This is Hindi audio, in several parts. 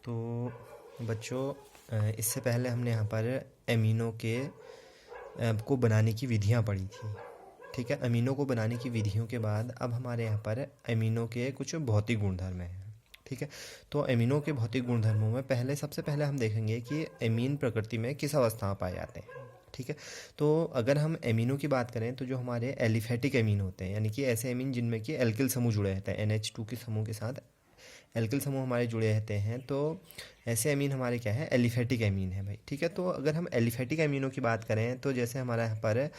तो बच्चों, इससे पहले हमने यहाँ पर एमिनो के को बनाने की विधियाँ पढ़ी थी। ठीक है, अमीनो को बनाने की विधियों के बाद अब हमारे यहाँ पर एमिनो के कुछ भौतिक गुणधर्म हैं। ठीक है, तो एमिनो के भौतिक गुणधर्मों में सबसे पहले हम देखेंगे कि एमीन प्रकृति में किस अवस्था में पाए जाते हैं। ठीक है, तो अगर हम एमिनो की बात करें तो जो हमारे एलिफेटिक एमीन होते हैं, यानी कि ऐसे एमीन जिनमें कि एल्किल समूह जुड़े रहते हैं, NH2 के समूह के साथ एल्किल समूह हमारे जुड़े रहते हैं, तो ऐसे अमीन हमारे क्या है, एलिफेटिक अमीन है भाई। ठीक है, तो अगर हम एलिफेटिक अमीनों की बात करें तो जैसे हमारा यहाँ पर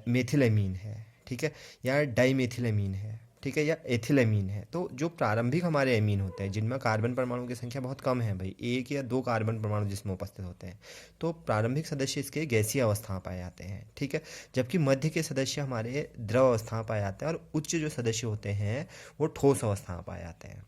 मेथिल अमीन है, ठीक है, या डाईमेथिल अमीन है, ठीक है, या एथिल अमीन है। तो जो प्रारंभिक हमारे अमीन होते हैं जिनमें कार्बन परमाणु की संख्या बहुत कम है भाई, एक या दो कार्बन परमाणु जिसमें उपस्थित होते हैं, तो प्रारंभिक सदस्य इसके गैसीय अवस्था में पाए जाते हैं। ठीक है, जबकि मध्य के सदस्य हमारे द्रव अवस्था में पाए जाते हैं और उच्च जो सदस्य होते हैं वो ठोस अवस्था में पाए जाते हैं।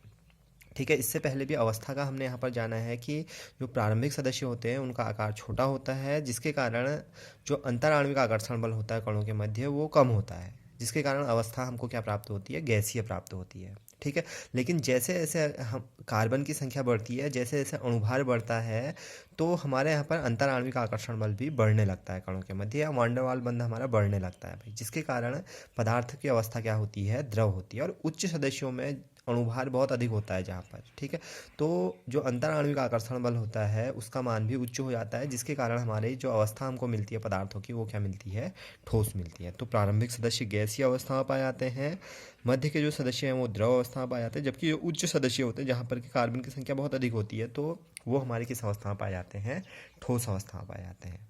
ठीक है, इससे पहले भी अवस्था का हमने यहाँ पर जाना है कि जो प्रारंभिक सदस्य होते हैं उनका आकार छोटा होता है, जिसके कारण जो अंतराण्विक आकर्षण बल होता है कणों के मध्य वो कम होता है, जिसके कारण अवस्था हमको क्या प्राप्त होती है, गैसीय प्राप्त होती है। ठीक है, लेकिन जैसे जैसे हम कार्बन की संख्या बढ़ती है, जैसे जैसे अणुभार बढ़ता है, तो हमारे यहाँ पर अंतराण्विक आकर्षण बल भी बढ़ने लगता है कणों के मध्य, या वान डेर वाल बंध हमारा बढ़ने लगता है भाई, जिसके कारण पदार्थ की अवस्था क्या होती है, द्रव होती है। और उच्च सदस्यों में अणुभार बहुत अधिक होता है जहाँ पर, ठीक है, तो जो अंतराण्विक आकर्षण बल होता है उसका मान भी उच्च हो जाता है, जिसके कारण हमारी जो अवस्था हमको मिलती है पदार्थों की वो क्या मिलती है, ठोस मिलती है। तो प्रारंभिक सदस्य गैसीय अवस्था में पाए जाते हैं, मध्य के जो सदस्य हैं वो द्रव अवस्था में पाए जाते हैं, जबकि जो उच्च सदस्य होते हैं जहाँ पर कि कार्बन की संख्या बहुत अधिक होती है, तो वो हमारे किस अवस्था में पाए जाते हैं, ठोस अवस्था में पाए जाते हैं।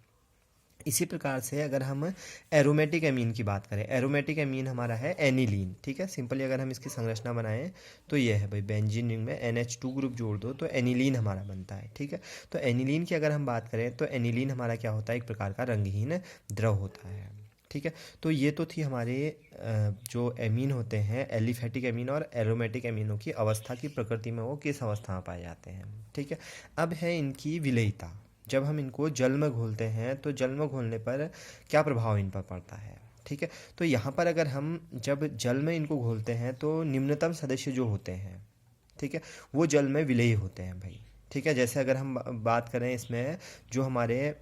इसी प्रकार से अगर हम एरोमेटिक एमीन की बात करें, एरोमेटिक एमीन हमारा है एनिलीन। ठीक है, सिंपली अगर हम इसकी संरचना बनाएं तो ये है भाई, बेंजीन रिंग में NH2 ग्रुप जोड़ दो तो एनिलीन हमारा बनता है। ठीक है, तो एनिलीन की अगर हम बात करें तो एनिलीन हमारा क्या होता है, एक प्रकार का रंगहीन द्रव होता है। ठीक है, तो ये तो थी हमारे जो एमीन होते हैं, एलिफेटिक एमीन और एरोमेटिक एमीनों की अवस्था की प्रकृति में वो किस अवस्था में पाए जाते हैं। ठीक है, अब है इनकी विलेयता। जब हम इनको जल में घोलते हैं तो जल में घोलने पर क्या प्रभाव इन पर पड़ता है। ठीक है, तो यहाँ पर अगर हम जब जल में इनको घोलते हैं तो निम्नतम सदस्य जो होते हैं, ठीक है, वो जल में विलेय होते हैं भाई। ठीक है, जैसे अगर हम बात करें इसमें जो हमारे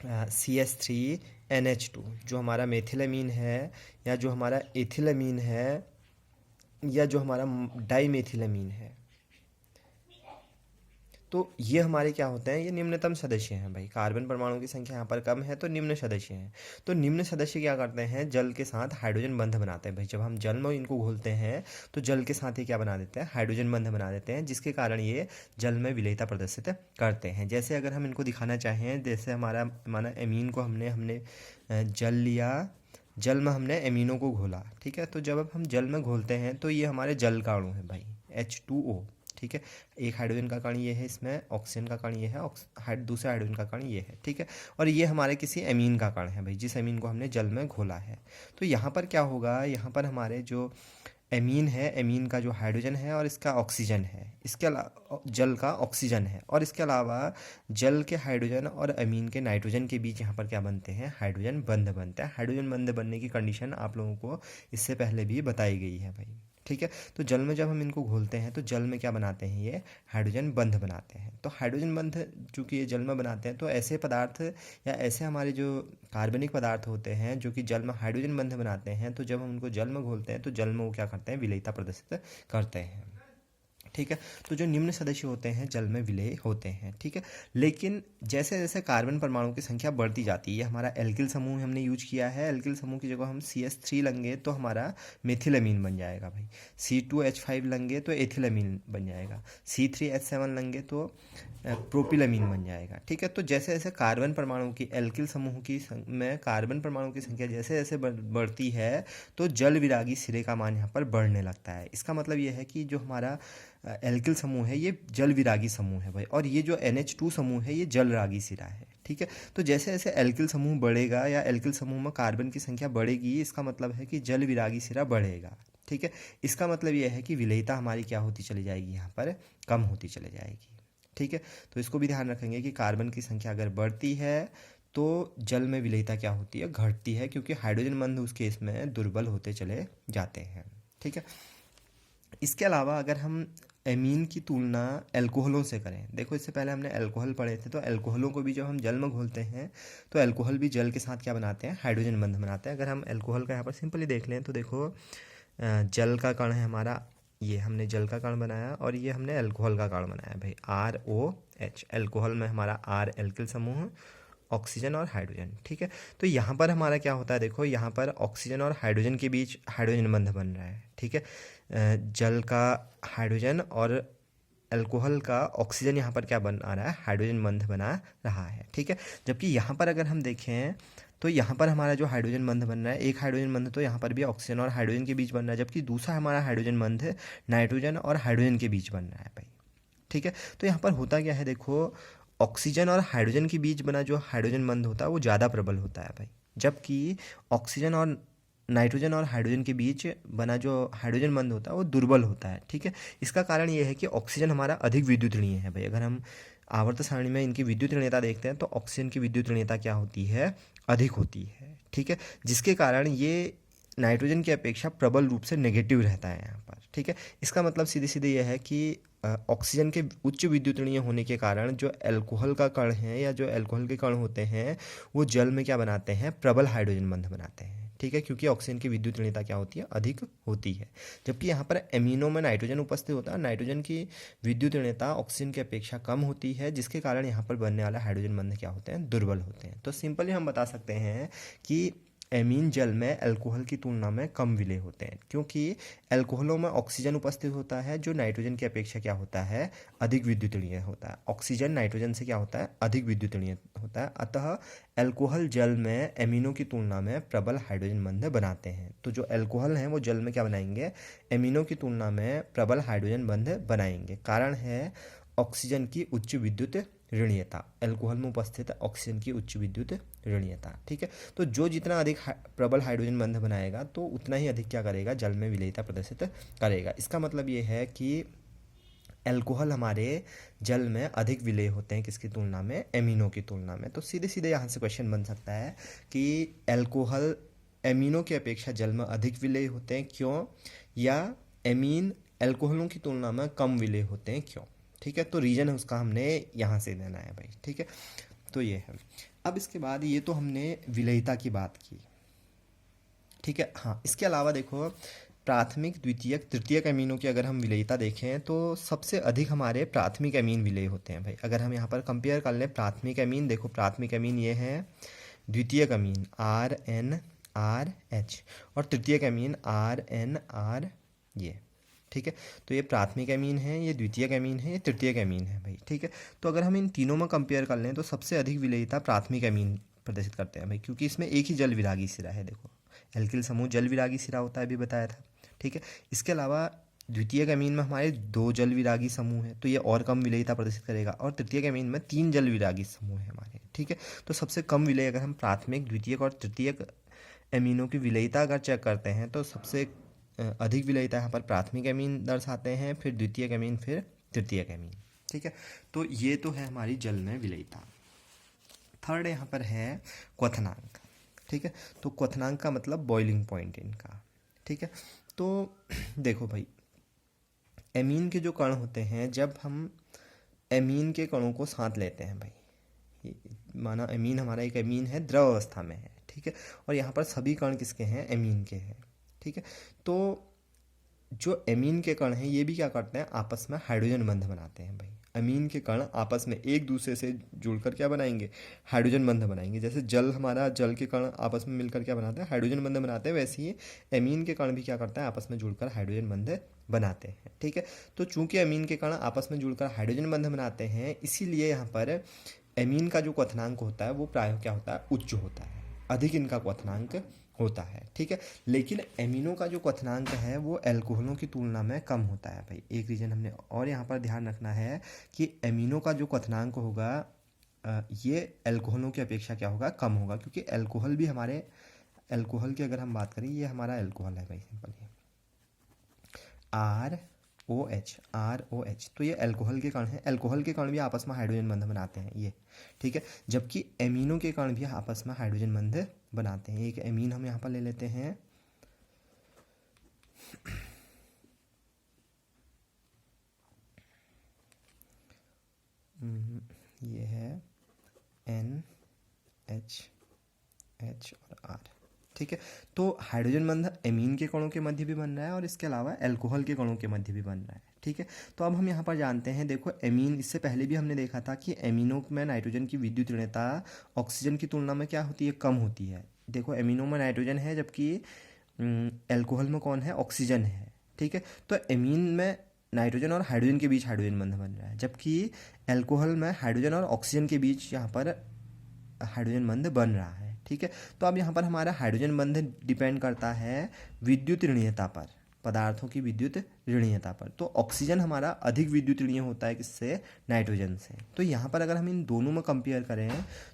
CH3NH2 जो हमारा मेथिलमीन है, या जो हमारा एथिलमीन है, या जो हमारा डाईमेथिलमीन है, तो ये हमारे क्या होते हैं, ये निम्नतम सदस्य हैं भाई। कार्बन परमाणु की संख्या यहाँ पर कम है तो निम्न सदस्य हैं। तो निम्न सदस्य क्या करते हैं, जल के साथ हाइड्रोजन बंध बनाते हैं भाई। जब हम जल में इनको घोलते हैं तो जल के साथ ही क्या बना देते हैं, हाइड्रोजन बंध बना देते हैं, जिसके कारण ये जल में विलेयता प्रदर्शित करते हैं। जैसे अगर हम इनको दिखाना चाहें, जैसे हमारा माना एमीन को हमने हमने जल लिया, जल में हमने एमीनों को घोला। ठीक है, तो जब अब हम जल में घोलते हैं तो ये हमारे जल का अणु है भाई, H2O। ठीक है, एक हाइड्रोजन का कण ये है, इसमें ऑक्सीजन का कण ये है, दूसरा हाइड्रोजन का कण ये है। ठीक है, और ये हमारे किसी अमीन का कण है भाई, जिस अमीन को हमने जल में घोला है। तो यहाँ पर क्या होगा, यहाँ पर हमारे जो एमीन है, एमीन का जो हाइड्रोजन है और इसका ऑक्सीजन है, इसके अलावा जल का ऑक्सीजन है, और इसके अलावा जल के हाइड्रोजन और अमीन के नाइट्रोजन के बीच यहाँ पर क्या बनते हैं, हाइड्रोजन बंध बनता है। हाइड्रोजन बंध बनने की कंडीशन आप लोगों को इससे पहले भी बताई गई है भाई। ठीक है, तो जल में जब हम इनको घोलते हैं तो जल में क्या बनाते हैं, ये हाइड्रोजन बंध बनाते हैं। तो हाइड्रोजन बंध चूँकि ये जल में बनाते हैं, तो ऐसे पदार्थ या ऐसे हमारे जो कार्बनिक पदार्थ होते हैं जो कि जल में हाइड्रोजन बंध बनाते हैं, तो जब हम उनको जल में घोलते हैं तो जल में वो क्या करते हैं, विलेयता प्रदर्शित करते हैं। ठीक है, तो जो निम्न सदस्य होते हैं जल में विलेय होते हैं। ठीक है, लेकिन जैसे जैसे कार्बन परमाणु की संख्या बढ़ती जाती है, हमारा एल्किल समूह हमने यूज किया है, एल्किल समूह की जगह हम CH3 लेंगे तो हमारा मेथिलमीन बन जाएगा भाई, C2H5 लेंगे तो एथिलमीन बन जाएगा, C3H7 लेंगे तो प्रोपिलमीन बन जाएगा। ठीक है, तो जैसे जैसे कार्बन परमाणु की एल्किल समूह की में कार्बन परमाणु की संख्या जैसे जैसे बढ़ती है तो जल विरागी सिरे का मान यहाँ पर बढ़ने लगता है। इसका मतलब ये है कि जो हमारा एल्किल समूह है ये जल विरागी समूह है भाई, और ये जो NH2 समूह है ये जल रागी सिरा है। ठीक है, तो जैसे जैसे एल्किल समूह बढ़ेगा या एल्किल समूह में कार्बन की संख्या बढ़ेगी, इसका मतलब है कि जल विरागी सिरा बढ़ेगा। ठीक है, इसका मतलब यह है कि विलेयता हमारी क्या होती चली जाएगी, यहाँ पर कम होती चली जाएगी। ठीक है, तो इसको भी ध्यान रखेंगे कि कार्बन की संख्या अगर बढ़ती है तो जल में विलेयता क्या होती है, घटती है, क्योंकि हाइड्रोजन बंध उस केस में दुर्बल होते चले जाते हैं। ठीक है, इसके अलावा अगर हम एमीन की तुलना अल्कोहलों से करें। देखो इससे पहले हमने अल्कोहल पढ़े थे, तो अल्कोहलों को भी जब हम जल में घोलते हैं तो अल्कोहल भी जल के साथ क्या बनाते हैं, हाइड्रोजन बंध बनाते हैं। अगर हम अल्कोहल का यहाँ पर सिंपली देख लें तो देखो जल का कण है हमारा, ये हमने जल का कण बनाया और ये हमने अल्कोहल का कण बनाया भाई, ROH। अल्कोहल में हमारा R एल्किल समूह, ऑक्सीजन और हाइड्रोजन, ठीक है। तो यहाँ पर हमारा क्या होता है, देखो यहाँ पर ऑक्सीजन और हाइड्रोजन के बीच हाइड्रोजन बंध बन रहा है, ठीक है। जल का हाइड्रोजन और अल्कोहल का ऑक्सीजन यहाँ पर क्या बन आ रहा है, हाइड्रोजन बंध बना रहा है, ठीक है। जबकि यहाँ पर अगर हम देखें तो यहाँ पर हमारा जो हाइड्रोजन बंध बन रहा है, एक हाइड्रोजन बंध तो यहाँ पर भी ऑक्सीजन और हाइड्रोजन के बीच बन रहा है, जबकि दूसरा हमारा हाइड्रोजन बंध नाइट्रोजन और हाइड्रोजन के बीच बन रहा है भाई, ठीक है। तो यहाँ पर होता क्या है, देखो ऑक्सीजन और हाइड्रोजन के बीच बना जो हाइड्रोजन बंध होता है वो ज़्यादा प्रबल होता है भाई, जबकि ऑक्सीजन और नाइट्रोजन और हाइड्रोजन के बीच बना जो हाइड्रोजन बंध होता है वो दुर्बल होता है, ठीक है। इसका कारण ये है कि ऑक्सीजन हमारा अधिक विद्युतरणीय है भाई। अगर हम आवर्त सारणी में इनकी विद्युतरणीयता देखते हैं तो ऑक्सीजन की विद्युतरणीयता क्या होती है, अधिक होती है, ठीक है। जिसके कारण ये नाइट्रोजन की अपेक्षा प्रबल रूप से नेगेटिव रहता है यहाँ पर, ठीक है। इसका मतलब सीधे सीधे यह है कि ऑक्सीजन के उच्च विद्युतरणीय होने के कारण जो अल्कोहल का कण है या जो अल्कोहल के कण होते हैं वो जल में क्या बनाते हैं, प्रबल हाइड्रोजन बंध बनाते हैं, ठीक है, क्योंकि ऑक्सीजन की विद्युतरणीयता क्या होती है, अधिक होती है। जबकि यहाँ पर एमिनो में नाइट्रोजन उपस्थित होता है, नाइट्रोजन की विद्युतरणीयता ऑक्सीजन की अपेक्षा कम होती है, जिसके कारण यहाँ पर बनने वाला हाइड्रोजन बंध क्या होते हैं, दुर्बल होते हैं। तो सिंपली हम बता सकते हैं कि एमीन जल में अल्कोहल की तुलना में कम विलेय होते हैं, क्योंकि अल्कोहलों में ऑक्सीजन उपस्थित होता है जो नाइट्रोजन की अपेक्षा क्या होता है, अधिक विद्युतरणीय होता है। ऑक्सीजन नाइट्रोजन से क्या होता है, अधिक विद्युतरणीय होता है। अतः अल्कोहल जल में एमीनों की तुलना में प्रबल हाइड्रोजन बंध बनाते हैं। तो जो अल्कोहल हैं वो जल में क्या बनाएंगे, एमीनों की तुलना में प्रबल हाइड्रोजन बंध बनाएंगे। कारण है ऑक्सीजन की उच्च विद्युत ऋणीयता, अल्कोहल में उपस्थित ऑक्सीजन की उच्च विद्युत ऋणीयता, ठीक है। तो जो जितना अधिक प्रबल हाइड्रोजन बंध बनाएगा तो उतना ही अधिक क्या करेगा, जल में विलेयता प्रदर्शित करेगा। इसका मतलब ये है कि अल्कोहल हमारे जल में अधिक विलेय होते हैं किसकी तुलना में, एमीनो की तुलना में। तो सीधे सीधे यहाँ से क्वेश्चन बन सकता है कि अल्कोहल एमीनो की अपेक्षा जल में अधिक विलेय होते हैं क्यों, या एमीन अल्कोहलों की तुलना में कम विलेय होते हैं क्यों, ठीक है। तो रीजन है उसका हमने यहाँ से देना है भाई, ठीक है। तो ये है। अब इसके बाद ये तो हमने विलेयता की बात की, ठीक है। हाँ, इसके अलावा देखो प्राथमिक द्वितीयक तृतीयक अमीनों की अगर हम विलेयता देखें तो सबसे अधिक हमारे प्राथमिक अमीन विलेय होते हैं भाई। अगर हम यहाँ पर कंपेयर कर लें प्राथमिक अमीन, देखो प्राथमिक अमीन ये है, द्वितीयक अमीन RNRH और तृतीयक अमीन RNR, ये, ठीक है। तो ये प्राथमिक अमीन है, ये द्वितीयक अमीन है, ये तृतीयक अमीन है भाई, ठीक है। तो अगर हम इन तीनों में कंपेयर कर लें तो सबसे अधिक विलेयता प्राथमिक अमीन प्रदर्शित करते हैं भाई, क्योंकि इसमें एक ही जल विरागी सिरा है। देखो एल्किल समूह जल विरागी सिरा होता है, अभी बताया था, ठीक है। इसके अलावा द्वितीयक अमीन में हमारे 2 जल विरागी समूह है, तो ये और कम विलेयता प्रदर्शित करेगा, और तृतीयक अमीन में 3 जल विरागी समूह है हमारे, ठीक है। तो सबसे कम विलेय अगर हम प्राथमिक द्वितीयक और तृतीयक अमीनों की विलेयता अगर चेक करते हैं तो सबसे अधिक विलेयता यहाँ पर प्राथमिक अमीन दर्शाते हैं, फिर द्वितीयक अमीन, फिर तृतीयक अमीन, ठीक है। तो ये तो है हमारी जल में विलेयता। थर्ड यहाँ पर है क्वथनांक, ठीक है। तो क्वथनांक का मतलब बॉइलिंग पॉइंट इनका, ठीक है। तो देखो भाई एमीन के जो कण होते हैं, जब हम एमीन के कणों को साथ लेते हैं भाई, माना एमीन हमारा एक एमीन है, द्रव अवस्था में है, ठीक है, और यहाँ पर सभी कण किसके हैं, एमीन के हैं, ठीक है। तो जो एमीन के कण हैं ये भी क्या करते हैं, आपस में हाइड्रोजन बंध बनाते हैं भाई। अमीन के कण आपस में एक दूसरे से जुड़कर क्या बनाएंगे, हाइड्रोजन बंध बनाएंगे। जैसे जल हमारा, जल के कण आपस में मिलकर क्या बनाते हैं, हाइड्रोजन बंध बनाते हैं, वैसे ही एमीन के कण भी क्या करते हैं, आपस में जुड़कर हाइड्रोजन बंध बनाते हैं, ठीक है। तो चूंकि अमीन के कण आपस में जुड़कर हाइड्रोजन बंध बनाते हैं, इसीलिए यहाँ पर एमीन का जो क्वथनांक होता है वो प्रायः क्या होता है, उच्च होता है, अधिक इनका क्वथनांक होता है, ठीक है। लेकिन एमीनों का जो क्वथनांक है वो अल्कोहलों की तुलना में कम होता है भाई। एक रीजन हमने और यहाँ पर ध्यान रखना है कि एमीनों का जो क्वथनांक होगा ये अल्कोहलों की अपेक्षा क्या होगा, कम होगा, क्योंकि अल्कोहल भी हमारे, अल्कोहल की अगर हम बात करें, ये हमारा अल्कोहल है भाई, सिंपल ये ROH, तो ये अल्कोहल के कण हैं। अल्कोहल के कण भी आपस में हाइड्रोजन बंध बनाते हैं ये, ठीक है। जबकि एमीनों के कण भी आपस में हाइड्रोजन बंध बनाते हैं। एक एमीन हम यहाँ पर ले लेते हैं, ये है NH और R, ठीक है। तो हाइड्रोजन बंध एमीन के कणों के मध्य भी बन रहा है और इसके अलावा अल्कोहल के कणों के मध्य भी बन रहा है, ठीक है। तो अब हम यहाँ पर जानते हैं, देखो एमीन, इससे पहले भी हमने देखा था कि एमीनो में नाइट्रोजन की विद्युत ऋणता ऑक्सीजन की तुलना में क्या होती है, कम होती है। देखो एमीनो में नाइट्रोजन है जबकि अल्कोहल में कौन है, ऑक्सीजन है, ठीक है। तो एमीन में नाइट्रोजन और हाइड्रोजन के बीच हाइड्रोजन बंध बन रहा है, जबकि अल्कोहल में हाइड्रोजन और ऑक्सीजन के बीच यहाँ पर हाइड्रोजन बंध बन रहा है, ठीक है। तो अब यहाँ पर हमारा हाइड्रोजन बंध डिपेंड करता है विद्युत ऋणीयता पर, पदार्थों की विद्युत ऋणीयता पर। तो ऑक्सीजन हमारा अधिक विद्युत ऋणीय होता है किससे, नाइट्रोजन से। तो यहाँ पर अगर हम इन दोनों में कंपेयर करें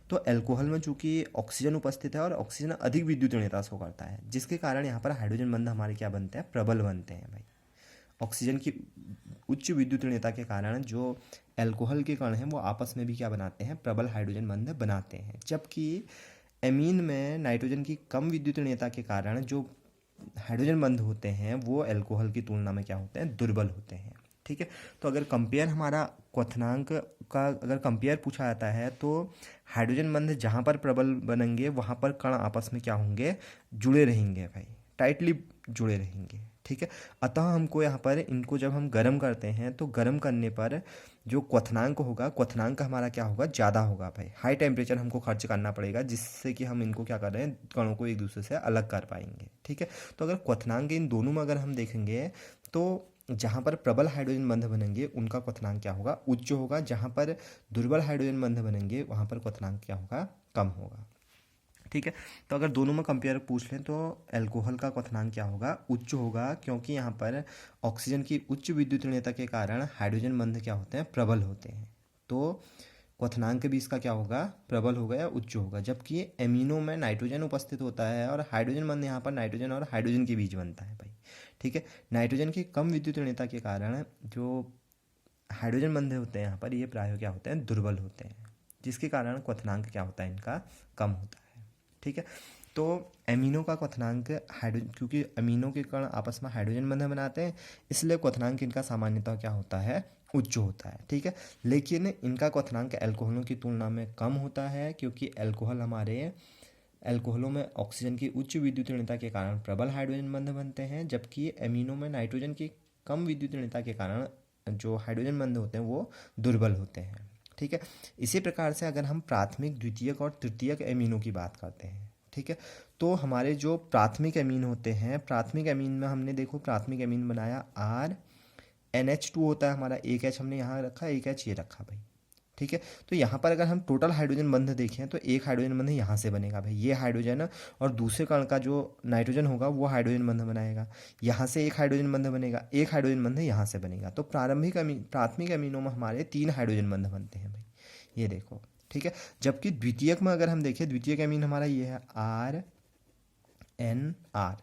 तो अल्कोहल में चूंकि ऑक्सीजन उपस्थित है और ऑक्सीजन अधिक विद्युत ऋणीयता शो करता है, जिसके कारण यहाँ पर हाइड्रोजन बंध हमारे क्या बनते हैं, प्रबल बनते हैं भाई। ऑक्सीजन की उच्च विद्युत ऋणीयता के कारण जो अल्कोहल के कण हैं वो आपस में भी क्या बनाते हैं, प्रबल हाइड्रोजन बंध बनाते हैं। जबकि एमीन में नाइट्रोजन की कम विद्युत ऋणीयता के कारण जो हाइड्रोजन बंध होते हैं वो अल्कोहल की तुलना में क्या होते हैं, दुर्बल होते हैं, ठीक है। तो अगर कंपेयर हमारा क्वथनांक का अगर कंपेयर पूछा जाता है तो हाइड्रोजन बंध जहाँ पर प्रबल बनेंगे वहाँ पर कण आपस में क्या होंगे, जुड़े रहेंगे भाई, टाइटली जुड़े रहेंगे, ठीक है। अतः हमको यहाँ पर इनको जब हम गर्म करते हैं तो गर्म करने पर जो क्वथनांक होगा, क्वथनांक हमारा क्या होगा, ज़्यादा होगा भाई। हाई टेम्परेचर हमको खर्च करना पड़ेगा जिससे कि हम इनको क्या कर रहे हैं, कणों को एक दूसरे से अलग कर पाएंगे, ठीक है। तो अगर क्वथनांक इन दोनों में अगर हम देखेंगे तो जहाँ पर प्रबल हाइड्रोजन बंध बनेंगे उनका क्वथनांक क्या होगा, उच्च होगा। जहाँ पर दुर्बल हाइड्रोजन बंध बनेंगे वहाँ पर क्वथनांक क्या होगा, कम होगा, ठीक है। तो अगर दोनों में कंपेयर पूछ लें तो अल्कोहल का क्वथनांक क्या होगा, उच्च होगा, क्योंकि यहाँ पर ऑक्सीजन की उच्च विद्युत ऋणीयता के कारण हाइड्रोजन बंध क्या होते हैं, प्रबल होते हैं। तो क्वथनांक भी इसका क्या होगा, प्रबल होगा या उच्च होगा। जबकि एमिनो में नाइट्रोजन उपस्थित होता है और हाइड्रोजन बंध यहाँ पर नाइट्रोजन और हाइड्रोजन के बीच बनता है भाई, ठीक है। नाइट्रोजन की कम विद्युत ऋणीयता के कारण जो हाइड्रोजन बंधे होते हैं यहाँ पर ये प्राय क्या होते हैं, दुर्बल होते हैं, जिसके कारण क्वथनांक क्या होता है, इनका कम होता है, ठीक है। तो एमिनो का क्वथनांक हाइड्रोजन, क्योंकि अमीनो के कण आपस में हाइड्रोजन बंधन बनाते हैं इसलिए क्वथनांक इनका सामान्यतः क्या होता है, उच्च होता है, ठीक है। लेकिन इनका क्वथनांक अल्कोहलों की तुलना में कम होता है क्योंकि अल्कोहलों में ऑक्सीजन की उच्च विद्युत ऋणता के कारण प्रबल हाइड्रोजन बंध बनते हैं, जबकि एमिनो में नाइट्रोजन की कम विद्युत ऋणता के कारण जो हाइड्रोजन बंध होते हैं वो दुर्बल होते हैं, ठीक है। इसी प्रकार से अगर हम प्राथमिक, द्वितीयक और तृतीयक एमीनो की बात करते हैं, ठीक है, तो हमारे जो प्राथमिक एमीन होते हैं, प्राथमिक एमीन में हमने देखो प्राथमिक एमीन बनाया RNH2 होता है हमारा, एक H हमने यहाँ रखा, एक H ये रखा भाई, ठीक है। तो यहाँ पर अगर हम टोटल हाइड्रोजन बंध देखें तो एक हाइड्रोजन बंध यहाँ से बनेगा भाई, ये हाइड्रोजन और दूसरे कण का जो नाइट्रोजन होगा वो हाइड्रोजन बंध बनाएगा, यहाँ से एक हाइड्रोजन बंध बनेगा, एक हाइड्रोजन बंध यहाँ से बनेगा। तो प्राथमिक अमीनों में हमारे 3 हाइड्रोजन बंध बनते हैं भाई, ये देखो, ठीक है। जबकि द्वितीयक में अगर हम देखें, द्वितीयक अमीन हमारा ये है RNR,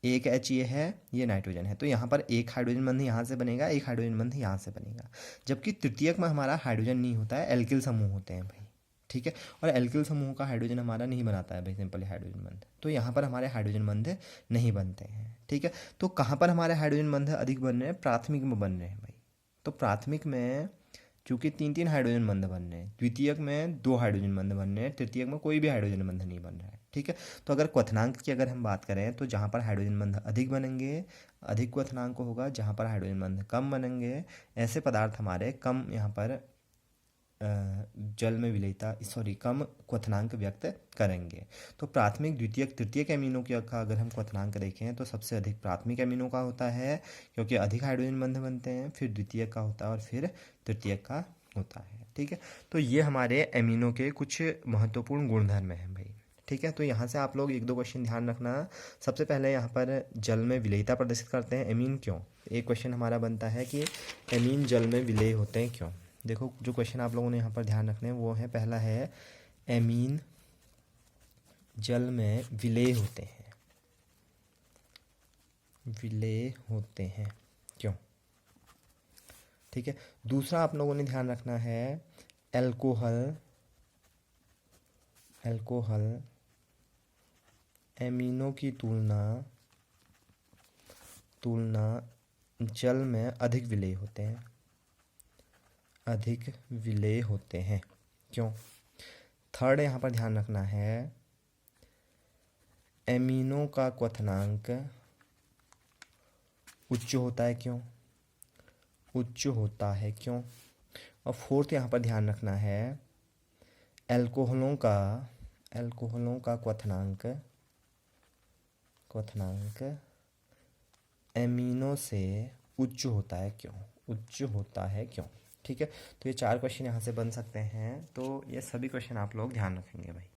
एक H ये है, ये नाइट्रोजन है, तो यहाँ पर एक हाइड्रोजन बंध यहाँ से बनेगा, एक हाइड्रोजन बंध यहाँ से बनेगा। जबकि तृतीयक में हमारा हाइड्रोजन नहीं होता है, एल्किल समूह होते हैं भाई, ठीक है। और एल्किल समूह का हाइड्रोजन हमारा नहीं बनाता है भाई सिंपली हाइड्रोजन बंध, तो यहाँ पर हमारे हाइड्रोजन बंध नहीं बनते हैं, ठीक है। तो कहाँ पर हमारे हाइड्रोजन बंध अधिक बन रहे हैं, प्राथमिक में बन रहे हैं भाई। तो प्राथमिक में चूंकि 3 हाइड्रोजन बंध बन रहे हैं, द्वितीयक में 2 हाइड्रोजन बंध बन रहे हैं, तृतीयक में कोई भी हाइड्रोजन बंध नहीं बन रहा है, ठीक है। तो अगर क्वथनांक की अगर हम बात करें तो जहाँ पर हाइड्रोजन बंध अधिक बनेंगे अधिक क्वथनांक होगा, जहाँ पर हाइड्रोजन बंध कम बनेंगे ऐसे पदार्थ हमारे कम यहाँ पर जल में विलेयता कम क्वथनांक व्यक्त करेंगे। तो प्राथमिक, द्वितीयक, तृतीयक एमिनो का अगर हम क्वथनांक देखें तो सबसे अधिक प्राथमिक एमिनो का होता है क्योंकि अधिक हाइड्रोजन बंध बनते हैं, फिर द्वितीयक का होता है और फिर तृतीयक का होता है, ठीक है। तो ये हमारे एमिनो के कुछ महत्वपूर्ण गुणधर्म हैं भाई, ठीक है। तो यहाँ से आप लोग 1-2 क्वेश्चन ध्यान रखना। सबसे पहले यहाँ पर जल में विलेयता प्रदर्शित करते हैं एमीन क्यों, एक क्वेश्चन हमारा बनता है कि एमीन जल में विलेय होते हैं क्यों। देखो जो क्वेश्चन आप लोगों ने यहाँ पर ध्यान रखने हैं वो है, पहला है एमीन जल में विलेय होते हैं, विलेय होते हैं क्यों, ठीक है। दूसरा आप लोगों ने ध्यान रखना है अल्कोहल एमिनो की तुलना जल में अधिक विलेय होते हैं, अधिक विलेय होते हैं। क्यों? थर्ड यहाँ पर ध्यान रखना है, एमिनो का क्वथनांक उच्च होता है। क्यों उच्च होता है? क्यों? और फोर्थ यहाँ पर ध्यान रखना है, एल्कोहलों का क्वथनांक एमिनो से उच्च होता है। क्यों उच्च होता है? क्यों? ठीक है, तो ये 4 क्वेश्चन यहाँ से बन सकते हैं। तो ये सभी क्वेश्चन आप लोग ध्यान रखेंगे भाई।